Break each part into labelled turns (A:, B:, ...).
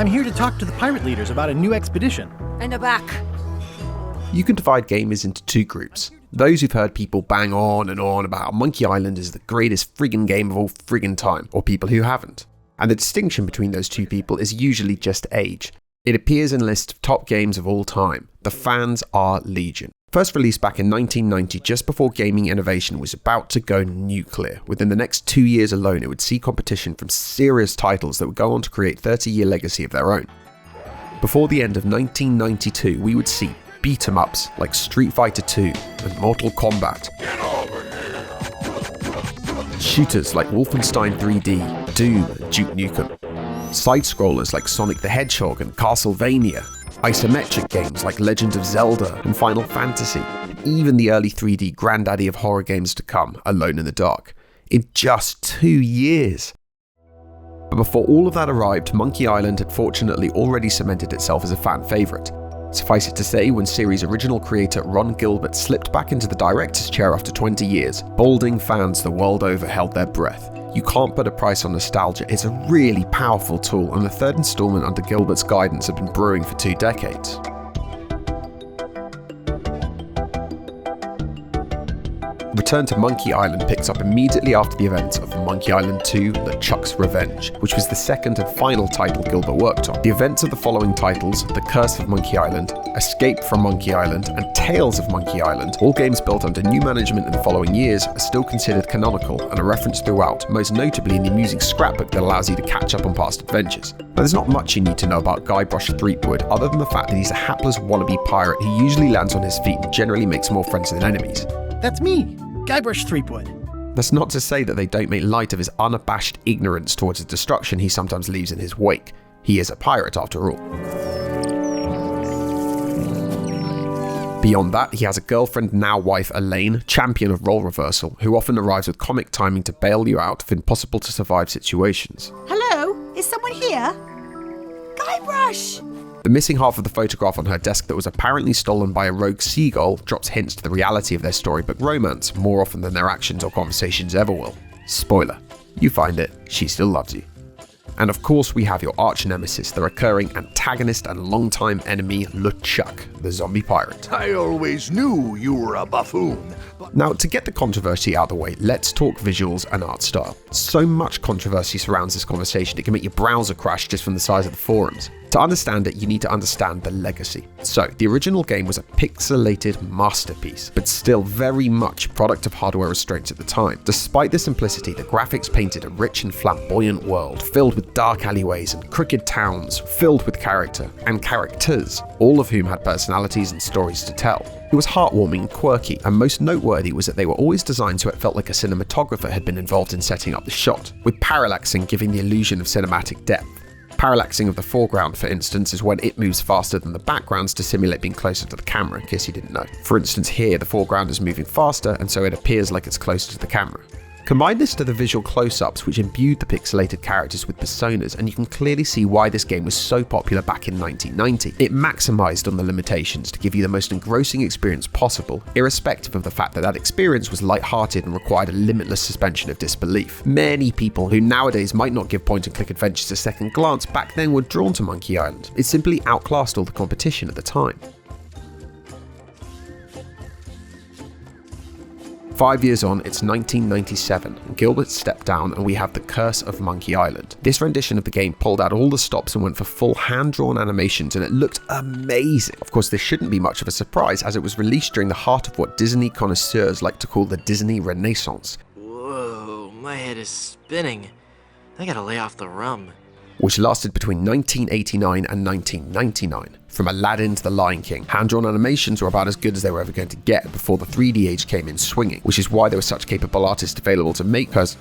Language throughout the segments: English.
A: I'm here to talk to the pirate leaders about a new expedition.
B: In the back.
C: You can divide gamers into two groups. Those who've heard people bang on and on about how Monkey Island is the greatest friggin' game of all friggin' time, or people who haven't. And the distinction between those two people is usually just age. It appears in a list of top games of all time. The fans are legion. First released back in 1990, just before gaming innovation was about to go nuclear. Within the next 2 years alone, it would see competition from serious titles that would go on to create a 30-year legacy of their own. Before the end of 1992, we would see beat-em-ups like Street Fighter II and Mortal Kombat. Shooters like Wolfenstein 3D, Doom and Duke Nukem. Side-scrollers like Sonic the Hedgehog and Castlevania. Isometric games like Legend of Zelda and Final Fantasy. And even the early 3D granddaddy of horror games to come, Alone in the Dark. In just 2 years. But before all of that arrived, Monkey Island had fortunately already cemented itself as a fan favourite. Suffice it to say, when series' original creator Ron Gilbert slipped back into the director's chair after 20 years, balding fans the world over held their breath. You can't put a price on nostalgia, it's a really powerful tool, and the third installment under Gilbert's guidance had been brewing for 2 decades. Return to Monkey Island picks up immediately after the events of Monkey Island 2: LeChuck's Revenge, which was the second and final title Gilbert worked on. The events of the following titles, The Curse of Monkey Island, Escape from Monkey Island, and Tales of Monkey Island, all games built under new management in the following years, are still considered canonical and are referenced throughout, most notably in the amusing scrapbook that allows you to catch up on past adventures. Now, there's not much you need to know about Guybrush Threepwood other than the fact that he's a hapless wannabe pirate who usually lands on his feet and generally makes more friends than enemies.
A: That's me, Guybrush Threepwood.
C: That's not to say that they don't make light of his unabashed ignorance towards the destruction he sometimes leaves in his wake. He is a pirate after all. Beyond that, he has a girlfriend, now wife Elaine, champion of role reversal, who often arrives with comic timing to bail you out of impossible to survive situations.
B: Hello? Is someone here? Guybrush!
C: The missing half of the photograph on her desk that was apparently stolen by a rogue seagull drops hints to the reality of their storybook romance more often than their actions or conversations ever will. Spoiler, you find it, she still loves you. And of course we have your arch nemesis, the recurring antagonist and longtime enemy LeChuck, the zombie pirate.
D: I always knew you were a buffoon.
C: Now, to get the controversy out of the way, let's talk visuals and art style. So much controversy surrounds this conversation, it can make your browser crash just from the size of the forums. To understand it, you need to understand the legacy. So, the original game was a pixelated masterpiece, but still very much a product of hardware restraints at the time. Despite the simplicity, the graphics painted a rich and flamboyant world, filled with dark alleyways and crooked towns, filled with character and characters, all of whom had personalities and stories to tell. It was heartwarming and quirky, and most noteworthy was that they were always designed so it felt like a cinematographer had been involved in setting up the shot, with parallaxing giving the illusion of cinematic depth. Parallaxing of the foreground, for instance, is when it moves faster than the backgrounds to simulate being closer to the camera, in case you didn't know. For instance, here the foreground is moving faster, and so it appears like it's closer to the camera. Combine this to the visual close-ups which imbued the pixelated characters with personas, and you can clearly see why this game was so popular back in 1990. It maximised on the limitations to give you the most engrossing experience possible, irrespective of the fact that that experience was light-hearted and required a limitless suspension of disbelief. Many people who nowadays might not give point-and-click adventures a second glance back then were drawn to Monkey Island. It simply outclassed all the competition at the time. 5 years on, it's 1997, and Gilbert stepped down and we have The Curse of Monkey Island. This rendition of the game pulled out all the stops and went for full hand-drawn animations, and it looked amazing. Of course, this shouldn't be much of a surprise, as it was released during the heart of what Disney connoisseurs like to call the Disney Renaissance.
E: Whoa, my head is spinning. I gotta lay off the rum.
C: Which lasted between 1989 and 1999. From Aladdin to The Lion King, hand-drawn animations were about as good as they were ever going to get before the 3D age came in swinging, which is why there were such capable artists available to make Curse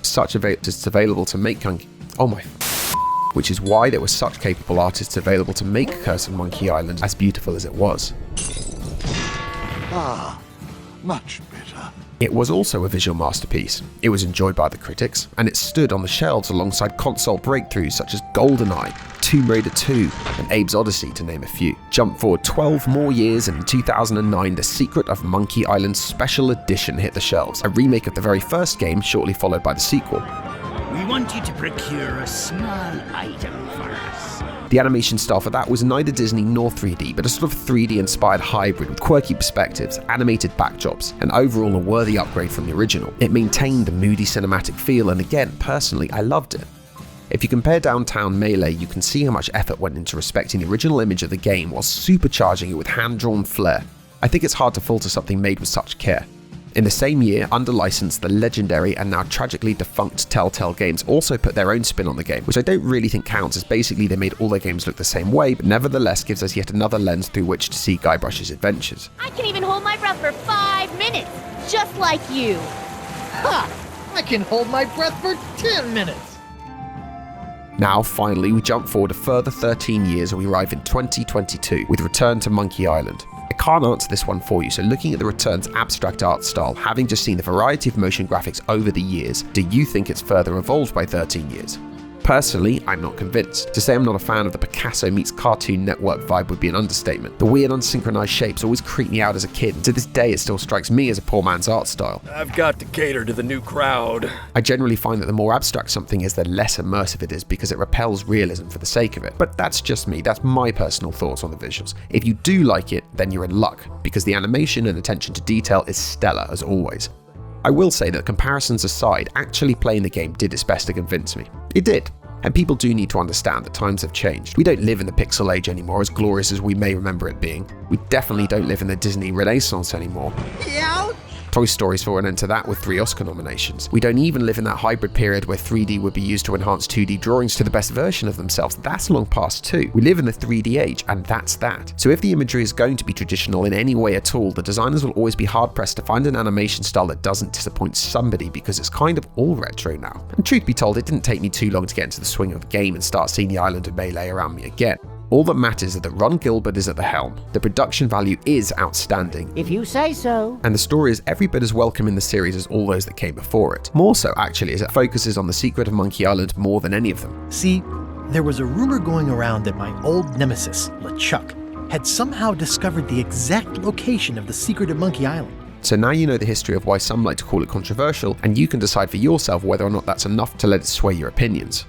C: of Monkey Island as beautiful as it was.
D: Ah, much better.
C: It was also a visual masterpiece. It was enjoyed by the critics, and it stood on the shelves alongside console breakthroughs such as GoldenEye, Tomb Raider 2, and Abe's Odyssey, to name a few. Jump forward 12 more years, and in 2009, The Secret of Monkey Island Special Edition hit the shelves, a remake of the very first game, shortly followed by the sequel.
F: We want you to procure a small item for us.
C: The animation style for that was neither Disney nor 3D, but a sort of 3D inspired hybrid with quirky perspectives, animated backdrops, and overall a worthy upgrade from the original. It maintained the moody cinematic feel, and again, personally, I loved it. If you compare Downtown Melee, you can see how much effort went into respecting the original image of the game while supercharging it with hand-drawn flair. I think it's hard to fault something made with such care. In the same year, under license, the legendary and now tragically defunct Telltale Games also put their own spin on the game, which I don't really think counts, as basically they made all their games look the same way, but nevertheless gives us yet another lens through which to see Guybrush's adventures.
G: I can even hold my breath for 5 minutes, just like you.
A: Ha! I can hold my breath for 10 minutes.
C: Now, finally, we jump forward a further 13 years and we arrive in 2022 with Return to Monkey Island. I can't answer this one for you, so looking at the Return's abstract art style, having just seen the variety of motion graphics over the years, do you think it's further evolved by 13 years? Personally, I'm not convinced. To say I'm not a fan of the Picasso meets Cartoon Network vibe would be an understatement. The weird unsynchronized shapes always creeped me out as a kid, and to this day it still strikes me as a poor man's art style.
H: I've got to cater to the new crowd.
C: I generally find that the more abstract something is, the less immersive it is because it repels realism for the sake of it. But that's just me, that's my personal thoughts on the visuals. If you do like it, then you're in luck, because the animation and attention to detail is stellar as always. I will say that comparisons aside, actually playing the game did its best to convince me. It did. And people do need to understand that times have changed. We don't live in the pixel age anymore, as glorious as we may remember it being. We definitely don't live in the Disney Renaissance anymore.
B: Ouch!
C: Toy Story's fallen into that with 3 Oscar nominations. We don't even live in that hybrid period where 3D would be used to enhance 2D drawings to the best version of themselves. That's long past too. We live in the 3D age, and that's that. So if the imagery is going to be traditional in any way at all, the designers will always be hard pressed to find an animation style that doesn't disappoint somebody, because it's kind of all retro now. And truth be told, it didn't take me too long to get into the swing of the game and start seeing the island of Melee around me again. All that matters is that Ron Gilbert is at the helm, the production value is outstanding,
F: If you say so.
C: and the story is every bit as welcome in the series as all those that came before it. More so actually, as it focuses on the secret of Monkey Island more than any of them.
A: See, there was a rumor going around that my old nemesis, LeChuck, had somehow discovered the exact location of the secret of Monkey Island.
C: So now you know the history of why some like to call it controversial, and you can decide for yourself whether or not that's enough to let it sway your opinions.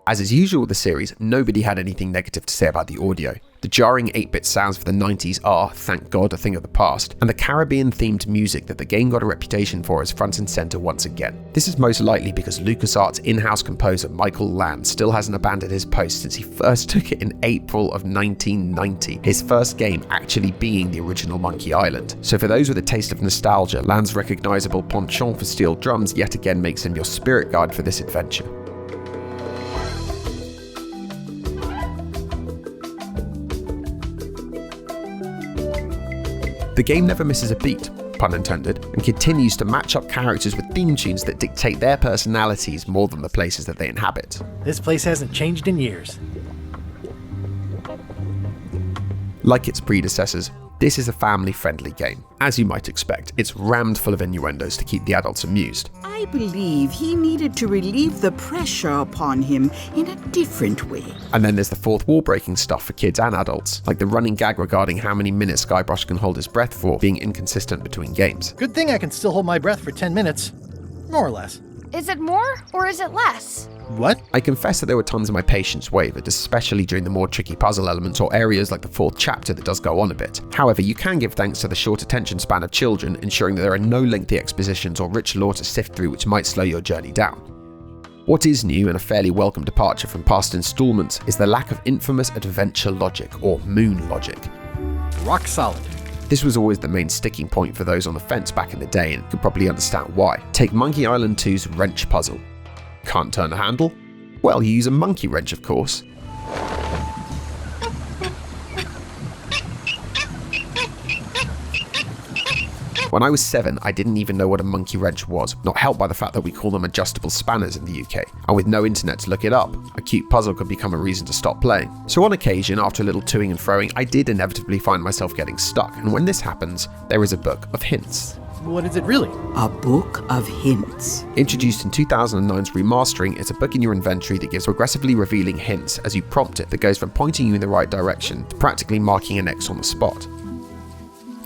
C: As is usual with the series, nobody had anything negative to say about the audio. The jarring 8-bit sounds for the 90s are, thank God, a thing of the past, and the Caribbean-themed music that the game got a reputation for is front and center once again. This is most likely because LucasArts' in-house composer Michael Land still hasn't abandoned his post since he first took it in April of 1990, his first game actually being the original Monkey Island. So for those with a taste of nostalgia, Land's recognizable penchant for steel drums yet again makes him your spirit guide for this adventure. The game never misses a beat, pun intended, and continues to match up characters with theme tunes that dictate their personalities more than the places that they inhabit.
A: This place hasn't changed in years.
C: Like its predecessors, this is a family-friendly game. As you might expect, it's rammed full of innuendos to keep the adults amused.
B: I believe he needed to relieve the pressure upon him in a different way.
C: And then there's the fourth wall-breaking stuff for kids and adults, like the running gag regarding how many minutes Guybrush can hold his breath for being inconsistent between games.
A: Good thing I can still hold my breath for 10 minutes. More or less.
G: Is it more or is it less?
A: What?
C: I confess that there were times my patience wavered, especially during the more tricky puzzle elements or areas like the 4th chapter that does go on a bit. However, you can give thanks to the short attention span of children, ensuring that there are no lengthy expositions or rich lore to sift through which might slow your journey down. What is new and a fairly welcome departure from past installments is the lack of infamous adventure logic, or moon logic.
A: Rock solid.
C: This was always the main sticking point for those on the fence back in the day, and could probably understand why. Take Monkey Island 2's wrench puzzle. Can't turn a handle? Well, you use a monkey wrench, of course. When I was 7, I didn't even know what a monkey wrench was, not helped by the fact that we call them adjustable spanners in the UK. And with no internet to look it up, a cute puzzle could become a reason to stop playing. So on occasion, after a little toing and froing, I did inevitably find myself getting stuck, and when this happens, there is a book of hints.
A: What is it really?
B: A book of hints.
C: Introduced in 2009's remastering, it's a book in your inventory that gives progressively revealing hints as you prompt it that goes from pointing you in the right direction to practically marking an X on the spot.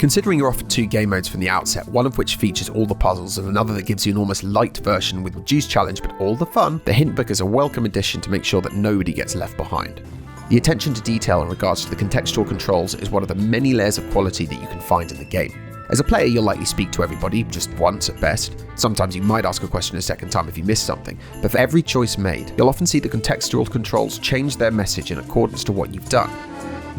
C: Considering you're offered two game modes from the outset, one of which features all the puzzles and another that gives you an almost light version with reduced challenge but all the fun, the hint book is a welcome addition to make sure that nobody gets left behind. The attention to detail in regards to the contextual controls is one of the many layers of quality that you can find in the game. As a player, you'll likely speak to everybody, just once at best. Sometimes you might ask a question a second time if you miss something, but for every choice made, you'll often see the contextual controls change their message in accordance to what you've done.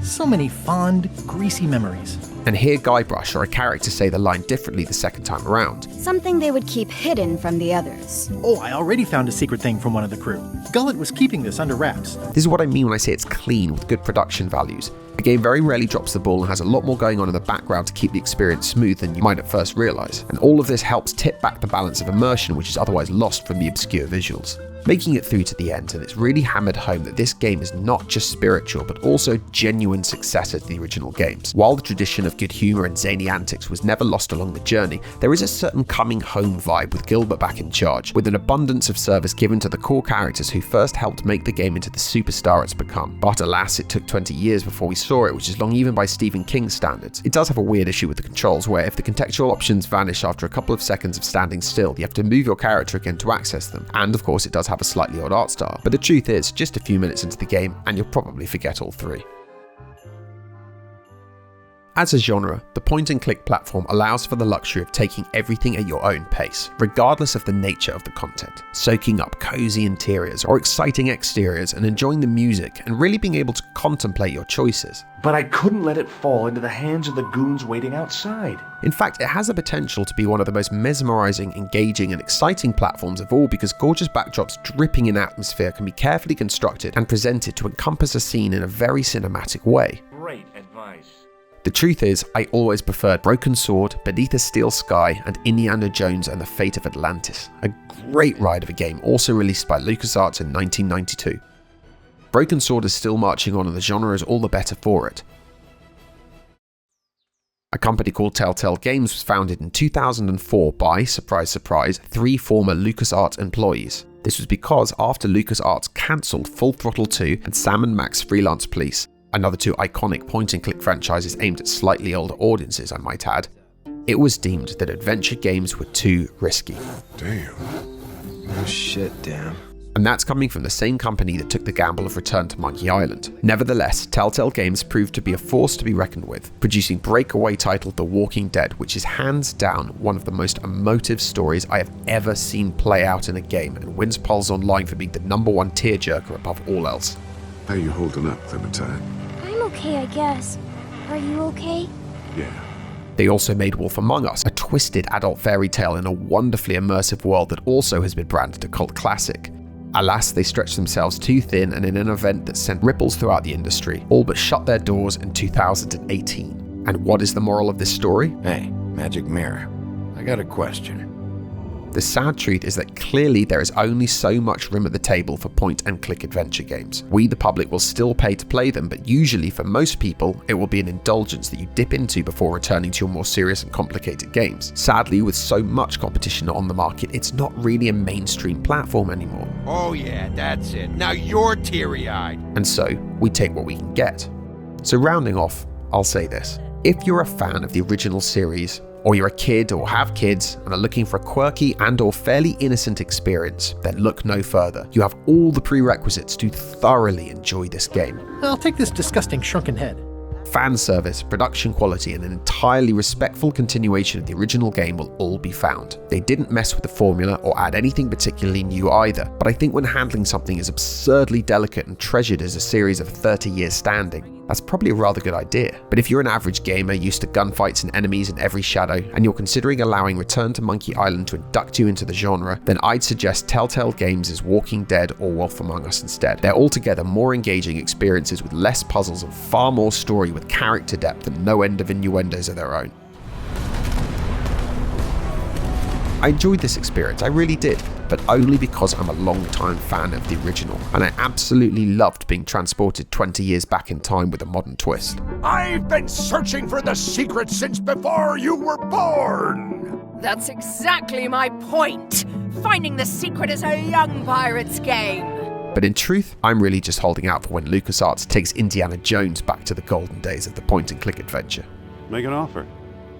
A: So many fond, greasy memories.
C: And hear Guybrush or a character say the line differently the second time around.
I: Something they would keep hidden from the others.
A: Oh, I already found a secret thing from one of the crew. Gullet was keeping this under wraps.
C: This is what I mean when I say it's clean with good production values. The game very rarely drops the ball and has a lot more going on in the background to keep the experience smooth than you might at first realise. And all of this helps tip back the balance of immersion which is otherwise lost from the obscure visuals. Making it through to the end, and it's really hammered home that this game is not just spiritual, but also genuine successor to the original games. While the tradition of good humour and zany antics was never lost along the journey, there is a certain coming home vibe with Gilbert back in charge, with an abundance of service given to the core characters who first helped make the game into the superstar it's become. But alas, it took 20 years before we saw it, which is long even by Stephen King's standards. It does have a weird issue with the controls, where if the contextual options vanish after a couple of seconds of standing still, you have to move your character again to access them, and of course it does have a slightly odd art style, but the truth is, just a few minutes into the game and you'll probably forget all three. As a genre, the point-and-click platform allows for the luxury of taking everything at your own pace, regardless of the nature of the content, soaking up cozy interiors or exciting exteriors and enjoying the music and really being able to contemplate your choices.
J: But I couldn't let it fall into the hands of the goons waiting outside.
C: In fact, it has the potential to be one of the most mesmerizing, engaging and exciting platforms of all because gorgeous backdrops dripping in atmosphere can be carefully constructed and presented to encompass a scene in a very cinematic way.
J: Great advice.
C: The truth is, I always preferred Broken Sword, Beneath a Steel Sky, and Indiana Jones and the Fate of Atlantis, a great ride of a game also released by LucasArts in 1992. Broken Sword is still marching on and the genre is all the better for it. A company called Telltale Games was founded in 2004 by, surprise surprise, 3 former LucasArts employees. This was because after LucasArts cancelled Full Throttle 2 and Sam & Max Freelance Police, another 2 iconic point-and-click franchises aimed at slightly older audiences, I might add, it was deemed that adventure games were too risky.
D: Damn.
K: Oh shit, damn.
C: And that's coming from the same company that took the gamble of Return to Monkey Island. Nevertheless, Telltale Games proved to be a force to be reckoned with, producing breakaway title The Walking Dead, which is hands down one of the most emotive stories I have ever seen play out in a game and wins polls online for being the #1 tearjerker above all else.
D: How you holding up, Clementine?
G: I'm okay, I guess. Are you okay?
D: Yeah.
C: They also made Wolf Among Us, a twisted adult fairy tale in a wonderfully immersive world that also has been branded a cult classic. Alas, they stretched themselves too thin and in an event that sent ripples throughout the industry, all but shut their doors in 2018. And what is the moral of this story?
K: Hey, Magic Mirror, I got a question.
C: The sad truth is that clearly there is only so much room at the table for point-and-click adventure games. We, the public, will still pay to play them, but usually for most people, it will be an indulgence that you dip into before returning to your more serious and complicated games. Sadly, with so much competition on the market, it's not really a mainstream platform anymore.
L: Oh yeah, that's it. Now you're teary-eyed.
C: And so, we take what we can get. So rounding off, I'll say this. If you're a fan of the original series, or you're a kid or have kids and are looking for a quirky and or fairly innocent experience, then look no further. You have all the prerequisites to thoroughly enjoy this game.
A: I'll take this disgusting shrunken head.
C: Fan service, production quality, and an entirely respectful continuation of the original game will all be found. They didn't mess with the formula or add anything particularly new either, but I think when handling something as absurdly delicate and treasured as a series of 30 years standing, that's probably a rather good idea. But if you're an average gamer used to gunfights and enemies in every shadow, and you're considering allowing Return to Monkey Island to induct you into the genre, then I'd suggest Telltale Games' Walking Dead or Wolf Among Us instead. They're altogether more engaging experiences with less puzzles and far more story with character depth and no end of innuendos of their own. I enjoyed this experience, I really did, but only because I'm a long-time fan of the original, and I absolutely loved being transported 20 years back in time with a modern twist.
D: I've been searching for the secret since before you were born!
M: That's exactly my point! Finding the secret is a young pirate's game!
C: But in truth, I'm really just holding out for when LucasArts takes Indiana Jones back to the golden days of the point-and-click adventure.
N: Make an offer.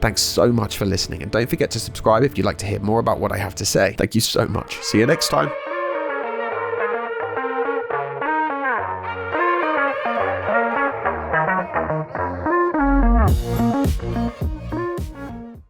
C: Thanks so much for listening, and don't forget to subscribe if you'd like to hear more about what I have to say. Thank you so much. See you next time.